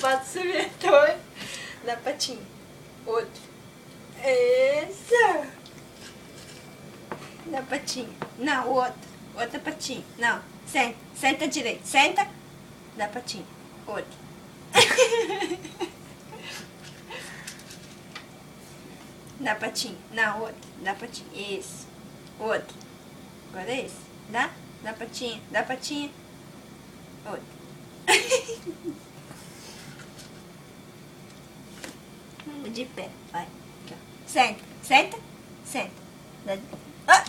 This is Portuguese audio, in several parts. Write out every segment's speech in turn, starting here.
pato subiu. Na patinha. Outro. Isso. Na patinha. Não, outra. Outra patinha. Não. Senta. Senta direito. Senta. Na patinha. Outra. Na patinha. Não, outra. Na patinha. Isso. Outro. Agora é esse. Dá? Na patinha. Dá patinha. Outro. De pé. Vai. Aqui, ó. Senta. Senta. Senta. Ah!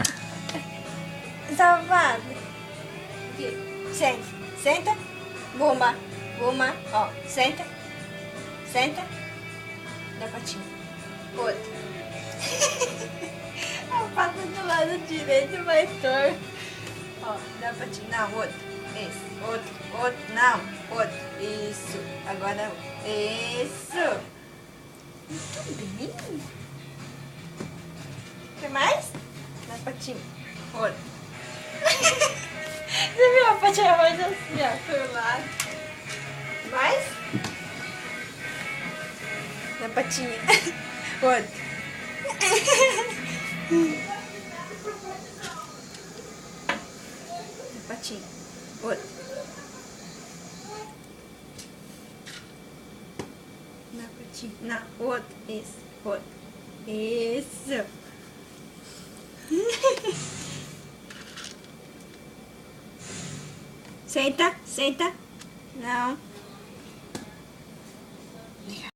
Salvado. Aqui. Senta. Senta. Goma. Goma. Ó. Senta. Senta. Dá patinha. Outro. A pata do lado direito vai torto. Ó. Dá patinha. Não, outro. Esse. Outro. Outro. Não. Outro. Isso. Agora. Isso. Muito bem. Quer mais? Na patinha. Outro. Você viu a patinha mais assim, ó, pro lado. Mais? Na patinha. Outro. Na patinha. Outro. Na patinha. Não, outro. Isso. Outro. Isso. Senta, senta. Não.